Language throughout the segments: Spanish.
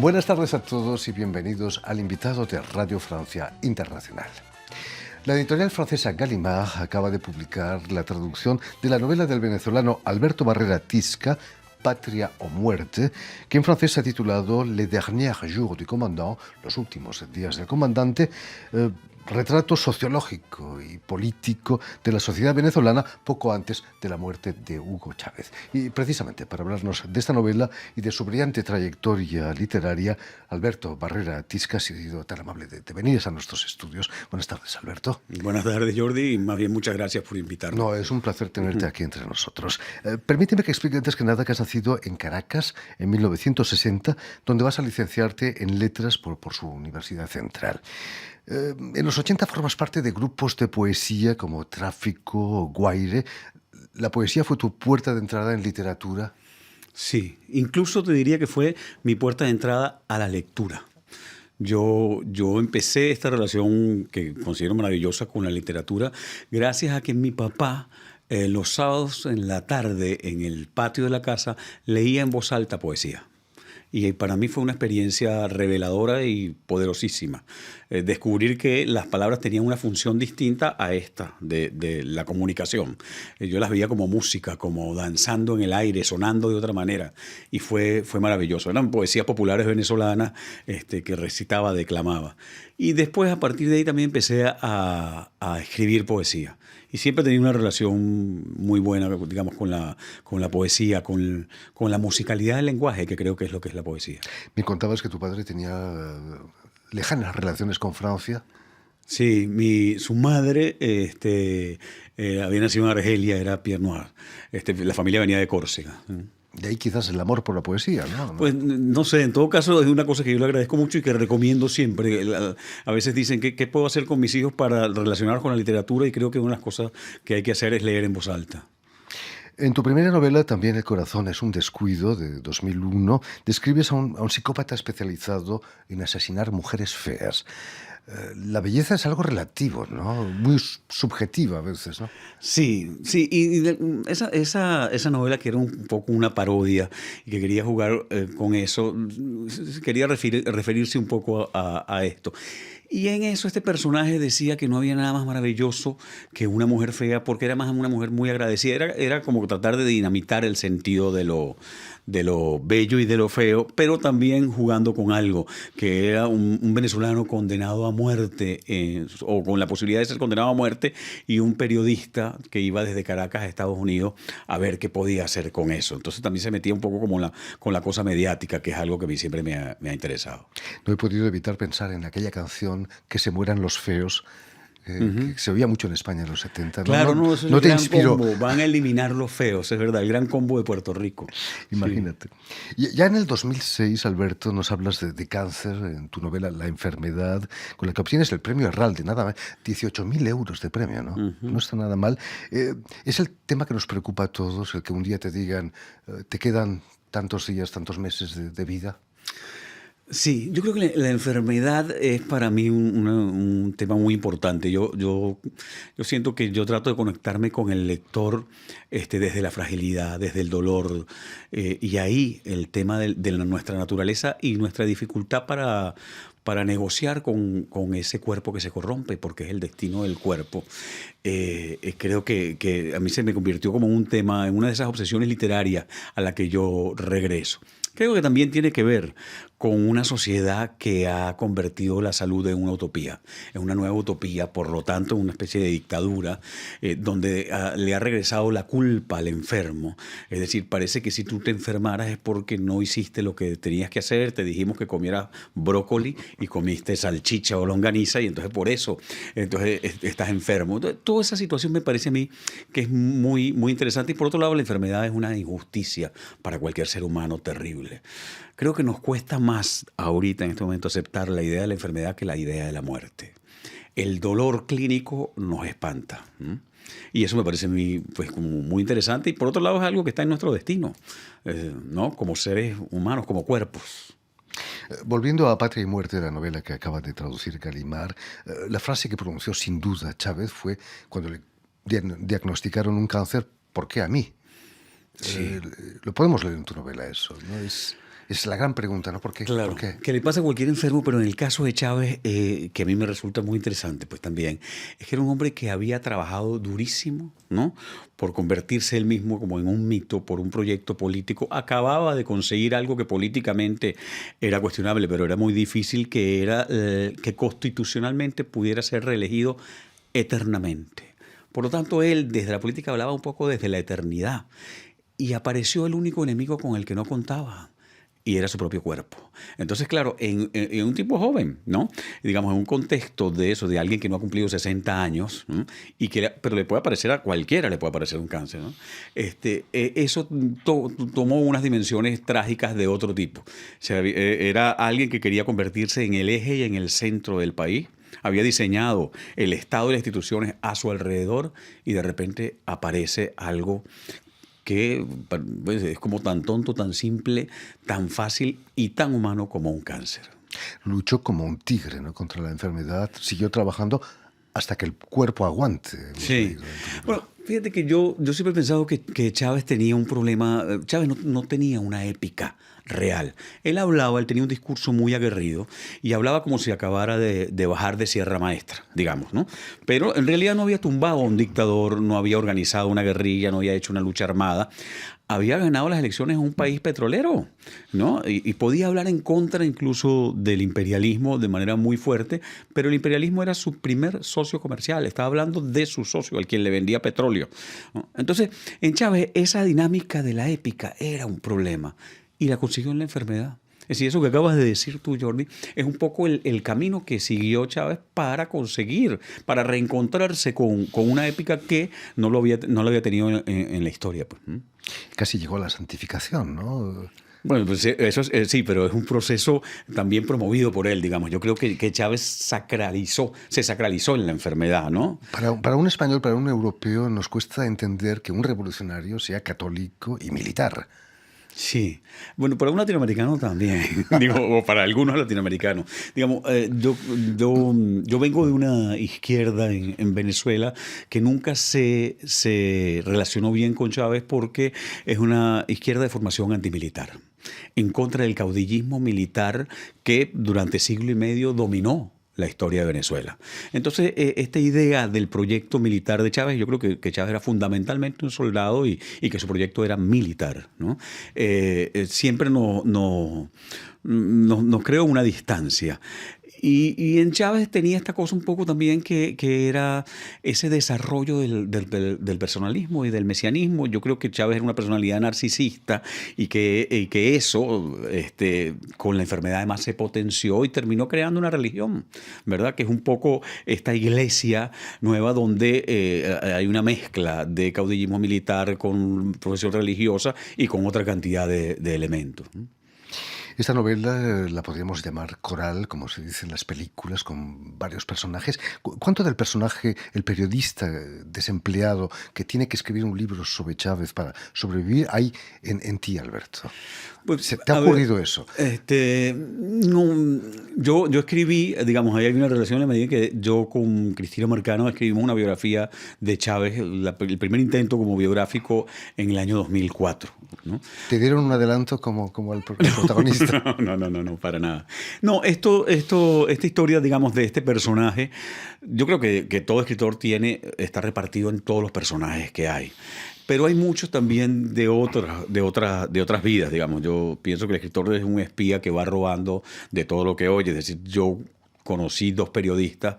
Buenas tardes a todos y bienvenidos al invitado de Radio Francia Internacional. La editorial francesa Gallimard acaba de publicar la traducción de la novela del venezolano Alberto Barrera Tisca, Patria o Muerte, que en francés se ha titulado Les derniers jours du commandant, los últimos días del comandante, retrato sociológico y político de la sociedad venezolana poco antes de la muerte de Hugo Chávez. Y precisamente para hablarnos de esta novela y de su brillante trayectoria literaria, Alberto Barrera Tisca ha sido tan amable de venir a nuestros estudios. Buenas tardes, Alberto. Buenas tardes, Jordi, y más bien muchas gracias por invitarme. No, es un placer tenerte aquí entre nosotros. Permíteme que explique antes que nada que has nacido en Caracas en 1960, donde vas a licenciarte en Letras por su Universidad Central. En los 80 formas parte de grupos de poesía como Tráfico o Guaire. ¿La poesía fue tu puerta de entrada en literatura? Sí, incluso te diría que fue mi puerta de entrada a la lectura. Yo empecé esta relación que considero maravillosa con la literatura gracias a que mi papá los sábados en la tarde en el patio de la casa leía en voz alta poesía. Y para mí fue una experiencia reveladora y poderosísima. Descubrir que las palabras tenían una función distinta a esta de la comunicación. Yo las veía como música, como danzando en el aire, sonando de otra manera. Y fue maravilloso. Eran poesías populares venezolanas que recitaba, declamaba. Y después, a partir de ahí, también empecé a escribir poesía. Y siempre he tenido una relación muy buena, digamos, con la poesía, con la musicalidad del lenguaje, que creo que es lo que es la poesía. Me contabas que tu padre tenía lejanas relaciones con Francia. Sí, su madre había nacido en Argelia, era Pierre Noir. La familia venía de Córcega. De ahí quizás el amor por la poesía, ¿no? Pues no sé, en todo caso es una cosa que yo le agradezco mucho y que recomiendo siempre. A veces dicen, ¿qué puedo hacer con mis hijos para relacionarlos con la literatura? Y creo que una de las cosas que hay que hacer es leer en voz alta. En tu primera novela, También el corazón es un descuido, de 2001, describes a un psicópata especializado en asesinar mujeres feas. La belleza es algo relativo, ¿no? Muy subjetiva a veces, ¿no? Sí, esa novela que era un poco una parodia y que quería jugar con eso, quería referirse un poco a esto. Y en eso este personaje decía que no había nada más maravilloso que una mujer fea, porque era más una mujer muy agradecida. Era como tratar de dinamitar el sentido de lo bello y de lo feo, pero también jugando con algo, que era un venezolano condenado a muerte, o con la posibilidad de ser condenado a muerte, y un periodista que iba desde Caracas a Estados Unidos a ver qué podía hacer con eso. Entonces también se metía un poco como con la cosa mediática, que es algo que a mí siempre me ha interesado. No he podido evitar pensar en aquella canción Que se mueran los feos, que se oía mucho en España en los 70. Claro, eso es no el te gran inspiró. combo. Van a eliminar los feos, es verdad, el gran combo de Puerto Rico. Imagínate. Sí. Ya en el 2006, Alberto, nos hablas de cáncer en tu novela La enfermedad, con la que obtienes el premio Herralde, nada más, 18.000 euros de premio, ¿no? No está nada mal. Es el tema que nos preocupa a todos, el que un día te digan, te quedan tantos días, tantos meses de vida. Sí, yo creo que la enfermedad es para mí un tema muy importante. Yo siento que yo trato de conectarme con el lector desde la fragilidad, desde el dolor, y ahí el tema de nuestra naturaleza y nuestra dificultad para negociar con ese cuerpo que se corrompe, porque es el destino del cuerpo. Creo que a mí se me convirtió como un tema, en una de esas obsesiones literarias a la que yo regreso. Creo que también tiene que ver con una sociedad que ha convertido la salud en una utopía, en una nueva utopía, por lo tanto, en una especie de dictadura, donde le ha regresado la culpa al enfermo. Es decir, parece que si tú te enfermaras es porque no hiciste lo que tenías que hacer, te dijimos que comieras brócoli y comiste salchicha o longaniza, y entonces por eso estás enfermo. Entonces, toda esa situación me parece a mí que es muy, muy interesante, y por otro lado, la enfermedad es una injusticia para cualquier ser humano terrible. Creo que nos cuesta más ahorita, en este momento, aceptar la idea de la enfermedad que la idea de la muerte. El dolor clínico nos espanta. Y eso me parece como muy interesante. Y por otro lado es algo que está en nuestro destino, ¿no? Como seres humanos, como cuerpos. Volviendo a Patria y Muerte, la novela que acaba de traducir Gallimard, la frase que pronunció sin duda Chávez fue cuando le diagnosticaron un cáncer: ¿por qué a mí? Sí. Lo podemos leer en tu novela eso, ¿no? Es la gran pregunta, ¿no? ¿Por qué? ¿Por Claro, qué? que le pasa a cualquier enfermo, pero en el caso de Chávez, que a mí me resulta muy interesante, pues también, es que era un hombre que había trabajado durísimo, ¿no? Por convertirse él mismo como en un mito, por un proyecto político. Acababa de conseguir algo que políticamente era cuestionable, pero era muy difícil, que era que constitucionalmente pudiera ser reelegido eternamente. Por lo tanto, él desde la política hablaba un poco desde la eternidad. Y apareció el único enemigo con el que no contaba, y era su propio cuerpo. Entonces, claro, en un tipo joven, ¿no? Digamos, en un contexto de eso, de alguien que no ha cumplido 60 años, ¿no? Pero le puede aparecer a cualquiera, le puede aparecer un cáncer, ¿no? Eso tomó unas dimensiones trágicas de otro tipo. O sea, era alguien que quería convertirse en el eje y en el centro del país. Había diseñado el Estado y las instituciones a su alrededor, y de repente aparece algo que pues, es como tan tonto, tan simple, tan fácil y tan humano como un cáncer. Luchó como un tigre, ¿no? Contra la enfermedad, siguió trabajando hasta que el cuerpo aguante. Hemos Sí. leído en tu libro. Bueno, fíjate que yo siempre he pensado que Chávez tenía un problema. Chávez no tenía una épica real. Él tenía un discurso muy aguerrido y hablaba como si acabara de bajar de Sierra Maestra, digamos, ¿no? Pero en realidad no había tumbado a un dictador, no había organizado una guerrilla, no había hecho una lucha armada. Había ganado las elecciones en un país petrolero, ¿no? Y podía hablar en contra incluso del imperialismo de manera muy fuerte, pero el imperialismo era su primer socio comercial. Estaba hablando de su socio, al quien le vendía petróleo, ¿no? Entonces, en Chávez, esa dinámica de la épica era un problema, y la consiguió en la enfermedad. Es decir, eso que acabas de decir tú, Jordi, es un poco el camino que siguió Chávez para conseguir, para reencontrarse con una épica que no lo había tenido en la historia, pues. Casi llegó a la santificación, ¿no? Bueno, pues eso sí, pero es un proceso también promovido por él, digamos. Yo creo que Chávez se sacralizó en la enfermedad, ¿no? Para un español, para un europeo, nos cuesta entender que un revolucionario sea católico y militar. Sí, bueno, para un latinoamericano también, digo, o para algunos latinoamericanos. Digamos, yo vengo de una izquierda en Venezuela que nunca se relacionó bien con Chávez, porque es una izquierda de formación antimilitar, en contra del caudillismo militar que durante siglo y medio dominó la historia de Venezuela. Entonces, esta idea del proyecto militar de Chávez, yo creo que Chávez era fundamentalmente un soldado, y que su proyecto era militar, ¿no? Siempre nos creó una distancia. Y en Chávez tenía esta cosa un poco también que era ese desarrollo del personalismo y del mesianismo. Yo creo que Chávez era una personalidad narcisista, y que eso con la enfermedad además se potenció y terminó creando una religión, ¿verdad? Que es un poco esta iglesia nueva donde hay una mezcla de caudillismo militar con profesión religiosa y con otra cantidad de elementos, ¿no? Esta novela la podríamos llamar coral, como se dice en las películas, con varios personajes. ¿Cuánto del personaje, el periodista desempleado que tiene que escribir un libro sobre Chávez para sobrevivir, hay en ti, Alberto? Pues, ¿Se te ha ocurrido eso? No, yo escribí, digamos, ahí hay una relación en la medida que yo con Cristina Marcano escribimos una biografía de Chávez, el primer intento como biográfico en el año 2004, ¿no? ¿Te dieron un adelanto como al protagonista? No, para nada. No, esta historia, digamos, de este personaje, yo creo que todo escritor está repartido en todos los personajes que hay. Pero hay muchos también de otras vidas, digamos. Yo pienso que el escritor es un espía que va robando de todo lo que oye. Es decir, yo conocí 2 periodistas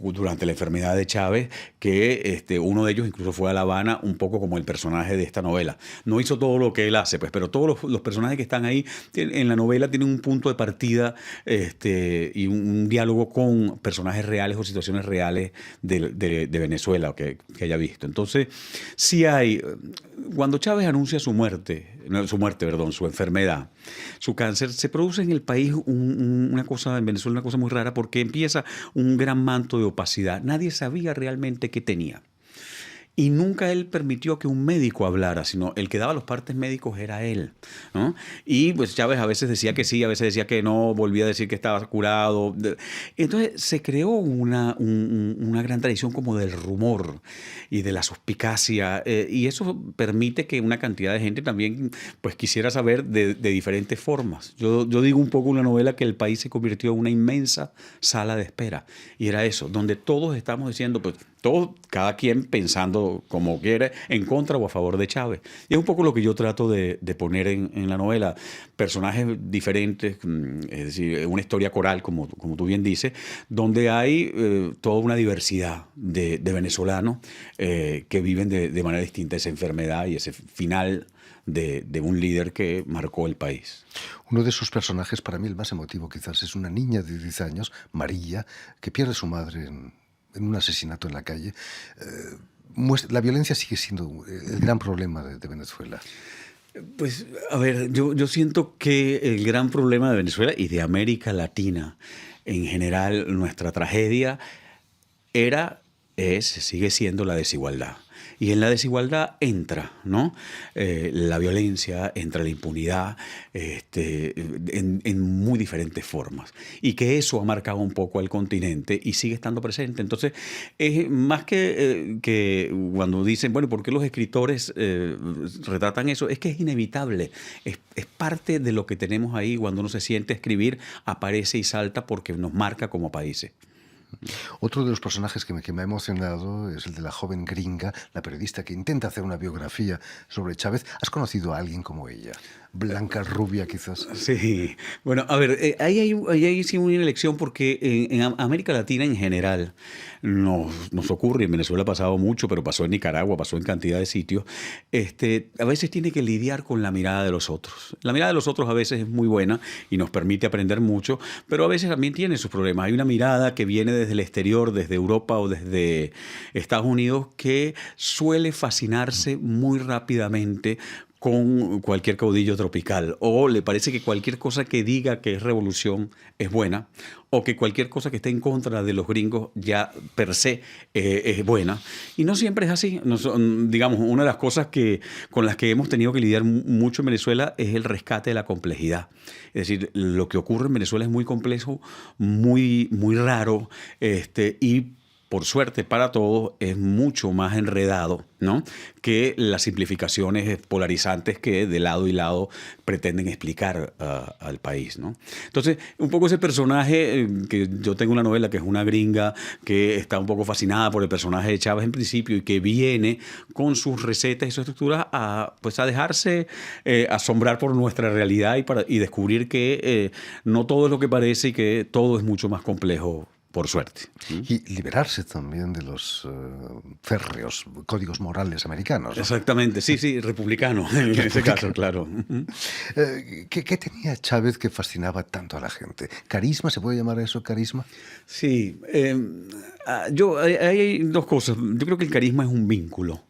durante la enfermedad de Chávez, que uno de ellos incluso fue a La Habana, un poco como el personaje de esta novela. No hizo todo lo que él hace, pues, pero todos los personajes que están ahí en la novela tienen un punto de partida, y un diálogo con personajes reales o situaciones reales de Venezuela que haya visto. Entonces, sí hay. Cuando Chávez anuncia su enfermedad, su cáncer, se produce en el país una cosa, en Venezuela, una cosa muy rara, porque empieza un gran manto de opacidad. Nadie sabía realmente qué tenía. y nunca él permitió que un médico hablara, sino el que daba los partes médicos era él, ¿no? Y pues Chávez a veces decía que sí, a veces decía que no, volvía a decir que estaba curado. Entonces se creó una gran tradición como del rumor y de la suspicacia, y eso permite que una cantidad de gente también pues quisiera saber de diferentes formas. Yo digo un poco en la novela que el país se convirtió en una inmensa sala de espera, y era eso, donde todos estamos diciendo, pues todos, cada quien pensando como quiere, en contra o a favor de Chávez. Y es un poco lo que yo trato de poner en la novela, personajes diferentes, es decir, una historia coral, como tú bien dices, donde hay toda una diversidad de venezolanos que viven de manera distinta esa enfermedad y ese final de un líder que marcó el país. Uno de sus personajes, para mí el más emotivo quizás, es una niña de 10 años, María, que pierde a su madre en un asesinato en la calle. La violencia sigue siendo el gran problema de Venezuela. Pues, a ver, yo siento que el gran problema de Venezuela y de América Latina en general, nuestra tragedia sigue siendo la desigualdad. Y en la desigualdad entra, ¿no? La violencia, entra la impunidad, en muy diferentes formas. Y que eso ha marcado un poco al continente y sigue estando presente. Entonces, es más que cuando dicen, bueno, ¿por qué los escritores retratan eso? Es que es inevitable. Es parte de lo que tenemos ahí. Cuando uno se siente a escribir, aparece y salta porque nos marca como países. Otro de los personajes que me ha emocionado es el de la joven gringa, la periodista que intenta hacer una biografía sobre Chávez. ¿Has conocido a alguien como ella? Blanca, rubia, quizás. Sí, bueno, a ver, ahí hay sí una elección porque en América Latina en general nos ocurre, en Venezuela ha pasado mucho, pero pasó en Nicaragua, pasó en cantidad de sitios, a veces tiene que lidiar con la mirada de los otros. La mirada de los otros a veces es muy buena y nos permite aprender mucho, pero a veces también tiene sus problemas. Hay una mirada que viene desde el exterior, desde Europa o desde Estados Unidos, que suele fascinarse muy rápidamente con cualquier caudillo tropical, o le parece que cualquier cosa que diga que es revolución es buena, o que cualquier cosa que esté en contra de los gringos ya per se es buena. Y no siempre es así. Digamos, una de las cosas con las que hemos tenido que lidiar mucho en Venezuela es el rescate de la complejidad. Es decir, lo que ocurre en Venezuela es muy complejo, muy, muy raro, y por suerte para todos, es mucho más enredado, ¿no?, que las simplificaciones polarizantes que de lado y lado pretenden explicar al país, ¿no? Entonces, un poco ese personaje, que yo tengo una novela que es una gringa que está un poco fascinada por el personaje de Chávez en principio y que viene con sus recetas y sus estructuras a dejarse asombrar por nuestra realidad y descubrir que no todo es lo que parece y que todo es mucho más complejo, por suerte. Y liberarse también de los férreos códigos morales americanos, ¿no? Exactamente, sí, republicano en ese caso, claro. ¿Qué tenía Chávez que fascinaba tanto a la gente? ¿Carisma? ¿Se puede llamar a eso carisma? Sí, hay dos cosas. Yo creo que el carisma es un vínculo,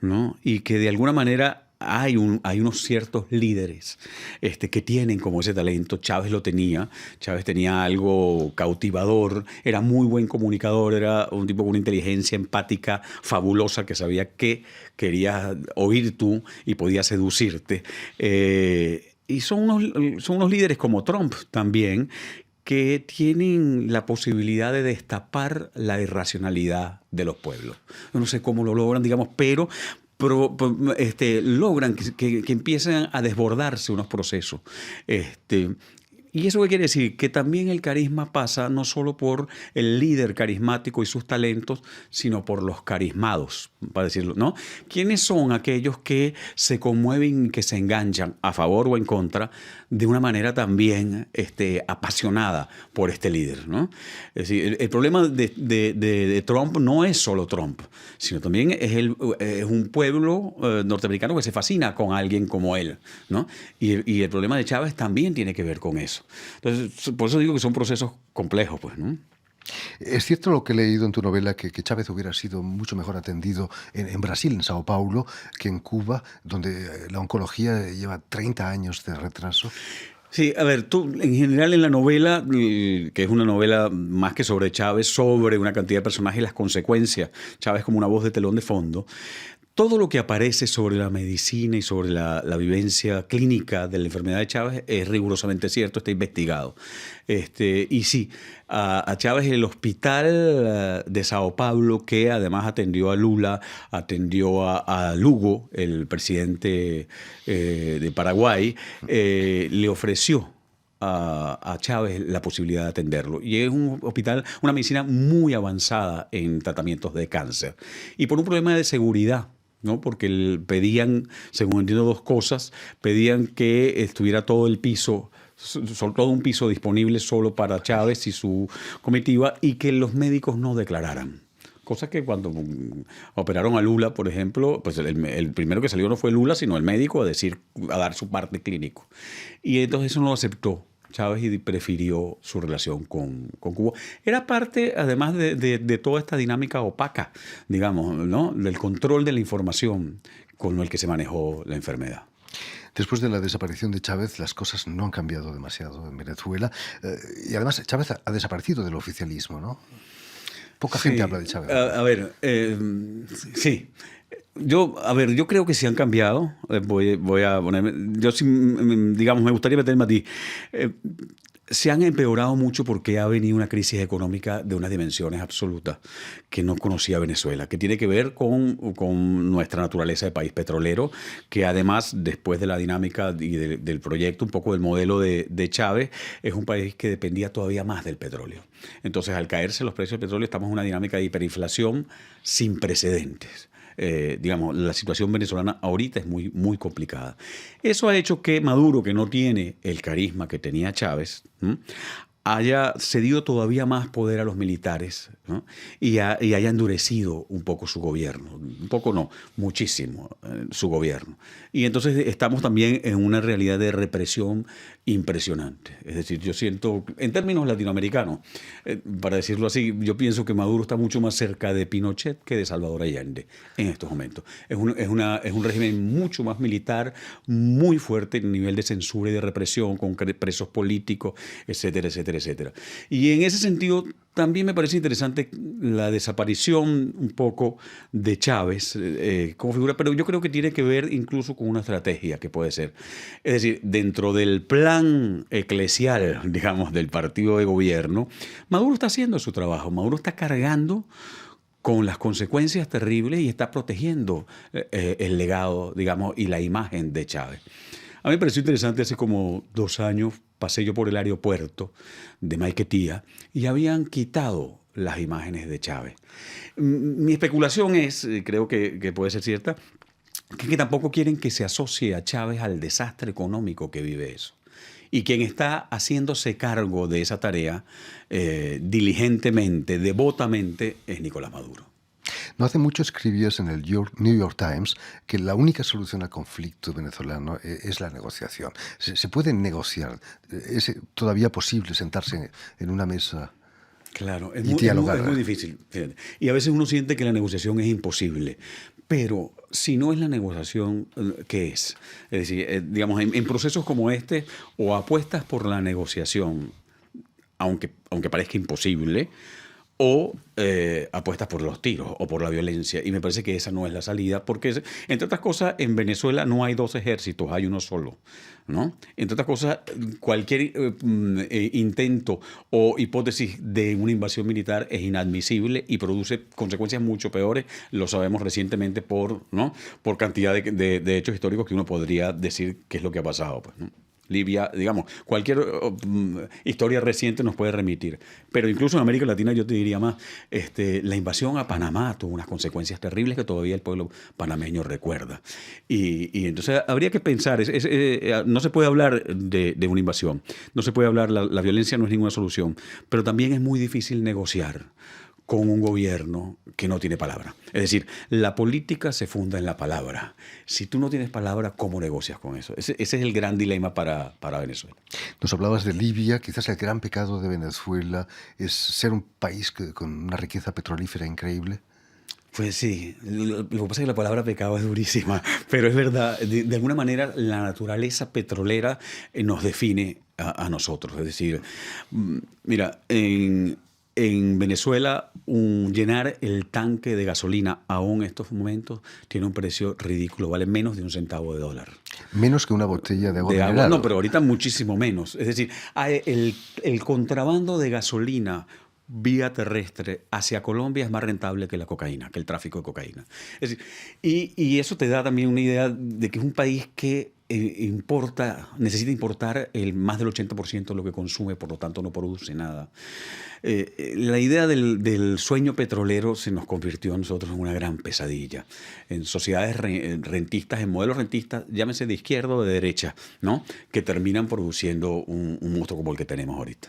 ¿no? Y que de alguna manera hay unos ciertos líderes que tienen como ese talento. Chávez lo tenía. Chávez tenía algo cautivador, era muy buen comunicador, era un tipo con una inteligencia empática fabulosa que sabía qué querías oír tú y podía seducirte. Y son unos líderes como Trump también, que tienen la posibilidad de destapar la irracionalidad de los pueblos. No sé cómo lo logran, digamos, pero logran que empiecen a desbordarse unos procesos. ¿Y eso qué quiere decir? Que también el carisma pasa no solo por el líder carismático y sus talentos, sino por los carismados, para decirlo, ¿no? ¿Quiénes son aquellos que se conmueven y que se enganchan a favor o en contra de una manera también apasionada por este líder, ¿no? Es decir, el problema de Trump no es solo Trump, sino también es un pueblo norteamericano que se fascina con alguien como él, ¿no? Y el problema de Chávez también tiene que ver con eso. Entonces, por eso digo que son procesos complejos, pues, ¿no? Es cierto lo que he leído en tu novela, que Chávez hubiera sido mucho mejor atendido en Brasil, en Sao Paulo, que en Cuba, donde la oncología lleva 30 años de retraso. Sí, a ver, tú en general en la novela, que es una novela más que sobre Chávez, sobre una cantidad de personajes y las consecuencias, Chávez como una voz de telón de fondo, todo lo que aparece sobre la medicina y sobre la vivencia clínica de la enfermedad de Chávez es rigurosamente cierto, está investigado. Y sí, a Chávez el hospital de Sao Paulo, que además atendió a Lula, atendió a Lugo, el presidente de Paraguay, le ofreció a Chávez la posibilidad de atenderlo. Y es un hospital, una medicina muy avanzada en tratamientos de cáncer. Y por un problema de seguridad, ¿no? Porque pedían, según entiendo, dos cosas. Pedían que estuviera todo el piso, todo un piso disponible solo para Chávez y su comitiva, y que los médicos no declararan. Cosa que cuando operaron a Lula, por ejemplo, pues el primero que salió no fue Lula, sino el médico a dar su parte clínico. Y entonces eso no lo aceptó Chávez y prefirió su relación con Cuba. Era parte, además, de toda esta dinámica opaca, digamos, ¿no? Del control de la información con el que se manejó la enfermedad. Después de la desaparición de Chávez, las cosas no han cambiado demasiado en Venezuela. Y además, Chávez ha desaparecido del oficialismo, ¿no? Poca gente habla de Chávez. A ver, sí. Yo creo que sí han cambiado. Voy a ponerme. Yo sí, digamos, me gustaría meterme a ti. Se han empeorado mucho porque ha venido una crisis económica de unas dimensiones absolutas que no conocía Venezuela, que tiene que ver con nuestra naturaleza de país petrolero, que además, después de la dinámica y del proyecto, un poco del modelo de Chávez, es un país que dependía todavía más del petróleo. Entonces, al caerse los precios del petróleo, estamos en una dinámica de hiperinflación sin precedentes. Digamos, la situación venezolana ahorita es muy, muy complicada. Eso ha hecho que Maduro, que no tiene el carisma que tenía Chávez, haya cedido todavía más poder a los militares, ¿no? y haya endurecido un poco su gobierno. Un poco no, muchísimo su gobierno. Y entonces estamos también en una realidad de represión impresionante. Es decir, yo siento, en términos latinoamericanos, para decirlo así, yo pienso que Maduro está mucho más cerca de Pinochet que de Salvador Allende en estos momentos. Es un régimen mucho más militar, muy fuerte en nivel de censura y de represión, con presos políticos, etcétera, etcétera, etcétera. Y en ese sentido, también me parece interesante la desaparición un poco de Chávez como figura, pero yo creo que tiene que ver incluso con una estrategia que puede ser. Es decir, dentro del plan eclesial, digamos, del partido de gobierno, Maduro está haciendo su trabajo. Maduro está cargando con las consecuencias terribles y está protegiendo el legado, digamos, y la imagen de Chávez. A mí me pareció interesante, hace como 2 años pasé yo por el aeropuerto de Maiquetía y habían quitado las imágenes de Chávez. Mi especulación es, creo que puede ser cierta, que tampoco quieren que se asocie a Chávez al desastre económico que vive eso. Y quien está haciéndose cargo de esa tarea diligentemente, devotamente, es Nicolás Maduro. No hace mucho escribías en el New York Times que la única solución al conflicto venezolano es la negociación. ¿Se puede negociar? ¿Es todavía posible sentarse en una mesa? Claro, es muy difícil. Fíjate. Y a veces uno siente que la negociación es imposible. Pero si no es la negociación, ¿qué es? Es decir, digamos, en procesos como este, o apuestas por la negociación, aunque parezca imposible, o apuestas por los tiros o por la violencia. Y me parece que esa no es la salida, porque, entre otras cosas, en Venezuela no hay 2 ejércitos, hay uno solo, ¿no? Entre otras cosas, cualquier intento o hipótesis de una invasión militar es inadmisible y produce consecuencias mucho peores. Lo sabemos recientemente ¿no? por cantidad de hechos históricos que uno podría decir qué es lo que ha pasado, pues, ¿no? Libia, digamos, cualquier historia reciente nos puede remitir. Pero incluso en América Latina yo te diría más, la invasión a Panamá tuvo unas consecuencias terribles que todavía el pueblo panameño recuerda. Y entonces habría que pensar, no se puede hablar de una invasión, no se puede hablar, la violencia no es ninguna solución, pero también es muy difícil negociar con un gobierno que no tiene palabra. Es decir, la política se funda en la palabra. Si tú no tienes palabra, ¿cómo negocias con eso? Ese es el gran dilema para Venezuela. Nos hablabas de Libia. Quizás el gran pecado de Venezuela es ser un país con una riqueza petrolífera increíble. Pues sí, lo que pasa es que la palabra pecado es durísima, pero es verdad, de alguna manera la naturaleza petrolera nos define a nosotros. Es decir, mira, en Venezuela llenar el tanque de gasolina aún en estos momentos tiene un precio ridículo, vale menos de un centavo de dólar. Menos que una botella de agua De agua, mineral. no, pero ahorita muchísimo menos. Es decir, el contrabando de gasolina vía terrestre hacia Colombia es más rentable que la cocaína, que el tráfico de cocaína. Es decir, y eso te da también una idea de que es un país que necesita importar más del 80% de lo que consume, por lo tanto no produce nada. La idea del sueño petrolero se nos convirtió a nosotros en una gran pesadilla. En sociedades rentistas, en modelos rentistas, llámese de izquierda o de derecha, ¿no? Que terminan produciendo un monstruo como el que tenemos ahorita.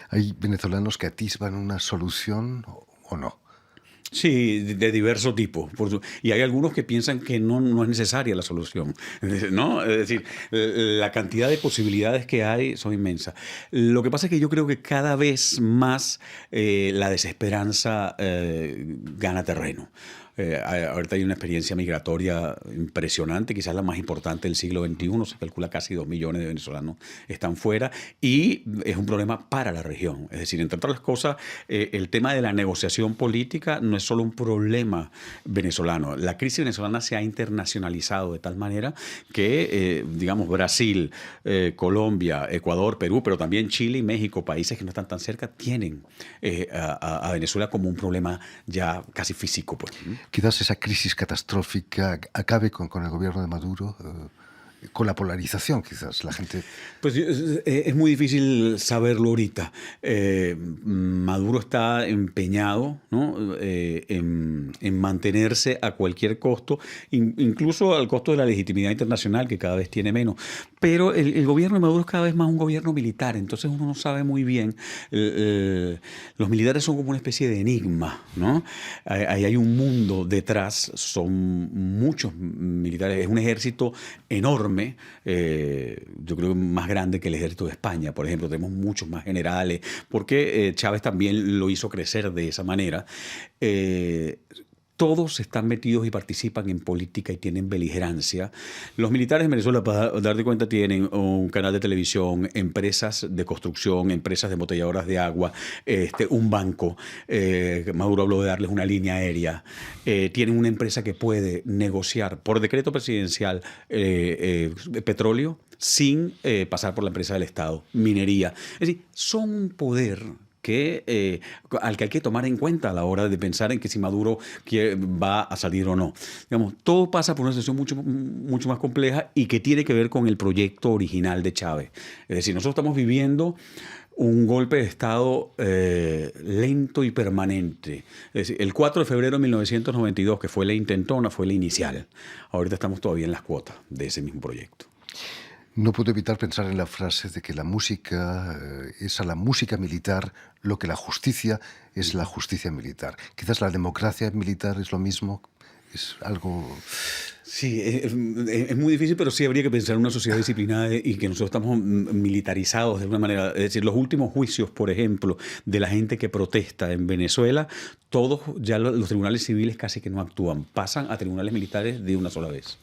¿Hay venezolanos que atisban una solución o no? Sí, de diverso tipo. Y hay algunos que piensan que no es necesaria la solución, ¿no? Es decir, la cantidad de posibilidades que hay son inmensas. Lo que pasa es que yo creo que cada vez más la desesperanza gana terreno. Ahorita hay una experiencia migratoria impresionante, quizás la más importante del siglo XXI. Se calcula casi 2 millones de venezolanos están fuera y es un problema para la región. Es decir, entre otras cosas, el tema de la negociación política no es solo un problema venezolano. La crisis venezolana se ha internacionalizado de tal manera que, digamos, Brasil, Colombia, Ecuador, Perú, pero también Chile y México, países que no están tan cerca, tienen a Venezuela como un problema ya casi físico, pues. Quizás esa crisis catastrófica acabe con el gobierno de Maduro, con la polarización, quizás la gente... Pues es muy difícil saberlo ahorita. Maduro está empeñado, ¿no? en mantenerse a cualquier costo, incluso al costo de la legitimidad internacional, que cada vez tiene menos. Pero el gobierno de Maduro es cada vez más un gobierno militar, entonces uno no sabe muy bien. Los militares son como una especie de enigma, ¿no? Ahí hay un mundo detrás, son muchos militares, es un ejército enorme. Yo creo que más grande que el ejército de España, por ejemplo. Tenemos muchos más generales, porque Chávez también lo hizo crecer de esa manera. Todos están metidos y participan en política y tienen beligerancia. Los militares en Venezuela, para darte cuenta, tienen un canal de televisión, empresas de construcción, empresas de embotelladoras de agua, un banco. Maduro habló de darles una línea aérea. Tienen una empresa que puede negociar por decreto presidencial petróleo sin pasar por la empresa del Estado, minería. Es decir, son un poder al que hay que tomar en cuenta a la hora de pensar en que si Maduro va a salir o no. Digamos, todo pasa por una situación mucho más compleja y que tiene que ver con el proyecto original de Chávez. Es decir, nosotros estamos viviendo un golpe de Estado lento y permanente. Es decir, el 4 de febrero de 1992, que fue la intentona, fue la inicial. Ahorita estamos todavía en las cuotas de ese mismo proyecto. No puedo evitar pensar en la frase de que la música es a la música militar lo que la justicia es la justicia militar. Quizás la democracia militar es lo mismo, es algo... Sí, es muy difícil, pero sí habría que pensar en una sociedad disciplinada y que nosotros estamos militarizados de alguna manera. Es decir, los últimos juicios, por ejemplo, de la gente que protesta en Venezuela, todos ya los tribunales civiles casi que no actúan, pasan a tribunales militares de una sola vez.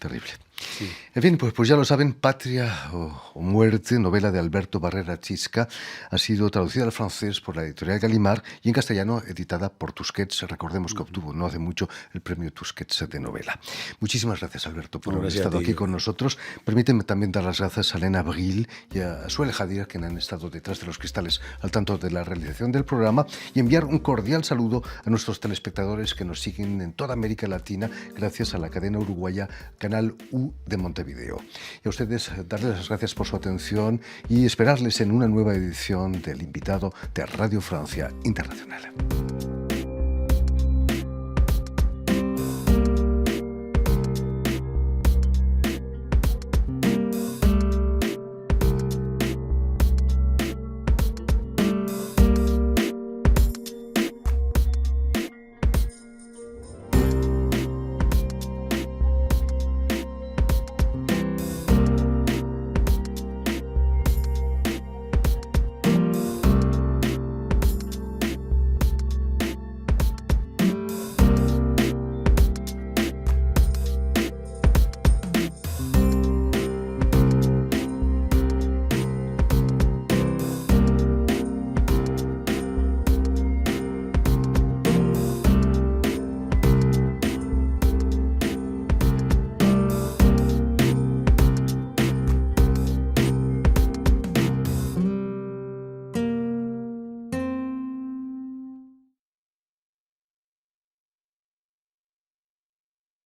Terrible. Sí. En fin, pues ya lo saben, Patria o Muerte, novela de Alberto Barrera Chisca, ha sido traducida al francés por la editorial Gallimard y en castellano editada por Tusquets. Recordemos que obtuvo no hace mucho el premio Tusquets de novela. Muchísimas gracias, Alberto, por haber estado aquí con nosotros. Permíteme también dar las gracias a Elena Abril y a Suel Jadir, que han estado detrás de los cristales al tanto de la realización del programa, y enviar un cordial saludo a nuestros telespectadores que nos siguen en toda América Latina gracias a la cadena uruguaya Canal U de Montevideo. Y a ustedes darles las gracias por su atención y esperarles en una nueva edición del Invitado de Radio Francia Internacional.